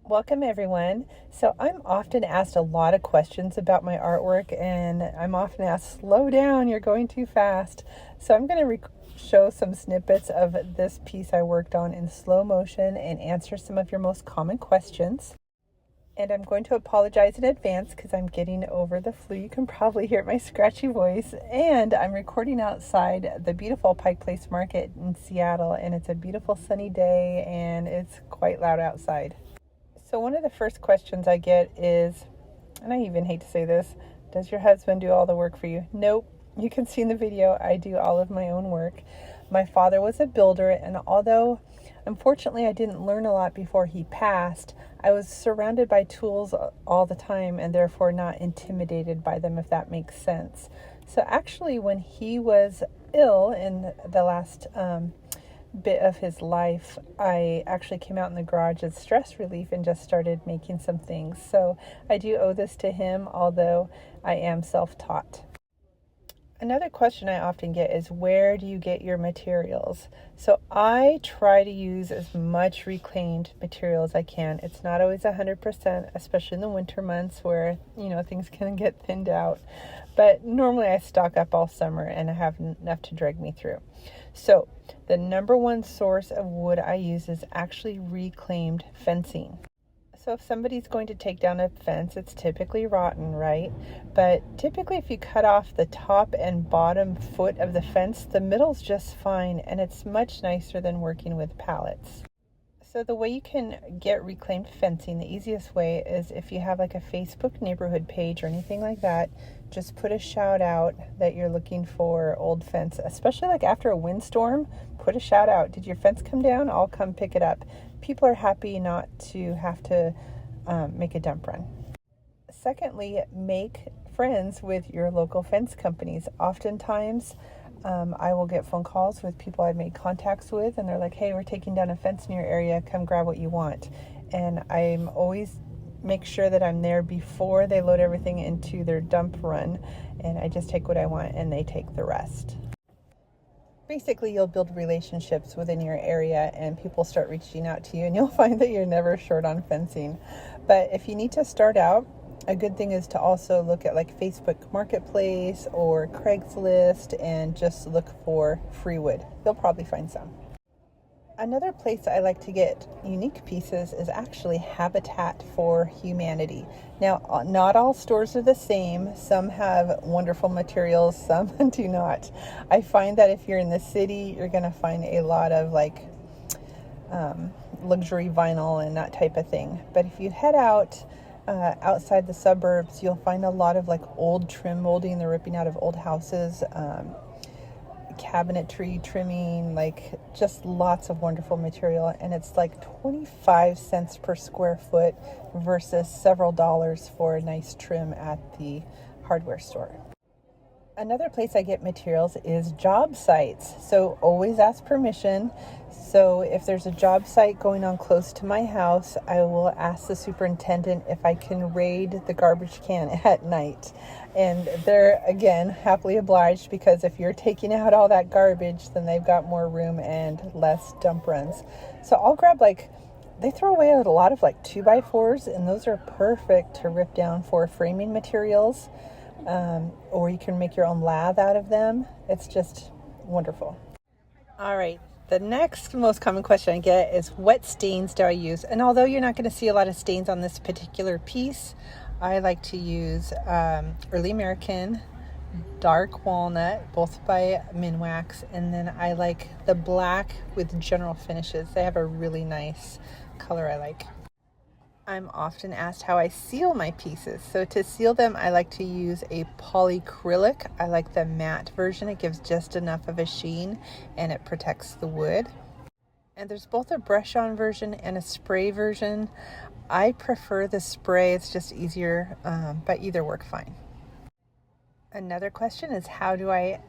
Welcome everyone. So I'm often asked a lot of questions about my artwork, and I'm often asked, slow down, you're going too fast. So I'm going to show some snippets of this piece I worked on in slow motion and answer some of your most common questions. And I'm going to apologize in advance because I'm getting over the flu. You can probably hear my scratchy voice. And I'm recording outside the beautiful Pike Place Market in Seattle, and it's a beautiful sunny day and it's quite loud outside. So one of the first questions I get is, and I even hate to say this, does your husband do all the work for you? Nope. You can see in the video, I do all of my own work. My father was a builder, and although unfortunately I didn't learn a lot before he passed, I was surrounded by tools all the time and therefore not intimidated by them, if that makes sense. So actually when he was ill in the last bit of his life, I actually came out in the garage as stress relief and just started making some things. So I do owe this to him, although I am self-taught. Another question I often get is, where do you get your materials? So I try to use as much reclaimed material as I can. It's not always 100%, especially in the winter months where, things can get thinned out. But normally I stock up all summer and I have enough to drag me through. So the number one source of wood I use is actually reclaimed fencing. So if somebody's going to take down a fence, it's typically rotten, right? But typically if you cut off the top and bottom foot of the fence, the middle's just fine, and it's much nicer than working with pallets. So the way you can get reclaimed fencing, the easiest way is if you have like a Facebook neighborhood page or anything like that, just put a shout out that you're looking for old fence, especially like after a windstorm. Put a shout out. Did your fence come down? I'll come pick it up. People are happy not to have to make a dump run. Secondly, make friends with your local fence companies. Oftentimes, I will get phone calls with people I've made contacts with, and they're like, hey, we're taking down a fence in your area. Come grab what you want. And I'm always make sure that I'm there before they load everything into their dump run, and I just take what I want and they take the rest. Basically, you'll build relationships within your area and people start reaching out to you, and you'll find that you're never short on fencing. But if you need to start out, a good thing is to also look at like Facebook Marketplace or Craigslist and just look for free wood. You'll probably find some. Another place I like to get unique pieces is actually Habitat for Humanity. Now, not all stores are the same. Some have wonderful materials, some do not. I find that if you're in the city, you're going to find a lot of luxury vinyl and that type of thing. But if you head out outside the suburbs, you'll find a lot of old trim molding they're ripping out of old houses. Cabinetry trimming, just lots of wonderful material, and it's 25 cents per square foot versus several dollars for a nice trim at the hardware store. Another place I get materials is job sites, so always ask permission. So if there's a job site going on close to my house, I will ask the superintendent if I can raid the garbage can at night. And they're, again, happily obliged, because if you're taking out all that garbage, then they've got more room and less dump runs. So I'll grab they throw away a lot of 2x4s, and those are perfect to rip down for framing materials. Or you can make your own lath out of them. It's just wonderful. All right. The next most common question I get is, what stains do I use? And although you're not going to see a lot of stains on this particular piece, I like to use Early American, Dark Walnut, both by Minwax, and then I like the black with General Finishes. They have a really nice color I like. I'm often asked how I seal my pieces. So to seal them, I like to use a polyacrylic. I like the matte version. It gives just enough of a sheen and it protects the wood. And there's both a brush-on version and a spray version. I prefer the spray. It's just easier, but either work fine. Another question is, how do I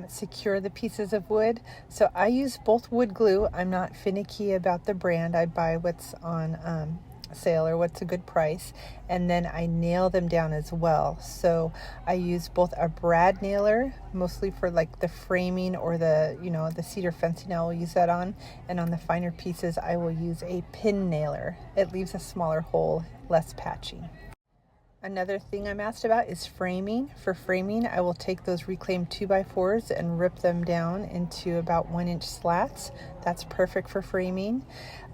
secure the pieces of wood? So I use both wood glue. I'm not finicky about the brand. I buy what's on sale or what's a good price, and then I nail them down as well. So I use both a brad nailer, mostly for like the framing or the, you know, the cedar fencing I will use that on, and on the finer pieces I will use a pin nailer. It leaves a smaller hole, less patchy. Another thing I'm asked about is framing. For framing, I will take those reclaimed 2x4s and rip them down into about 1-inch slats. That's perfect for framing.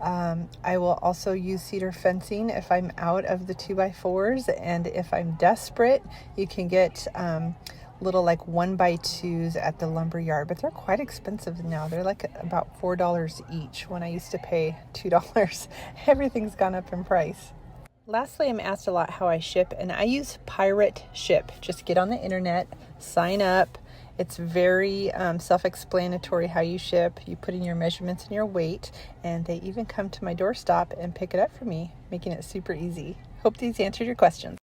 I will also use cedar fencing if I'm out of the 2x4s, and if I'm desperate, you can get little like 1x2s at the lumber yard, but they're quite expensive now. They're like about $4 each when I used to pay $2. Everything's gone up in price. Lastly, I'm asked a lot how I ship, and I use Pirate Ship. Just get on the internet, sign up. It's very self-explanatory how you ship. You put in your measurements and your weight, and they even come to my doorstep and pick it up for me, making it super easy. Hope these answered your questions.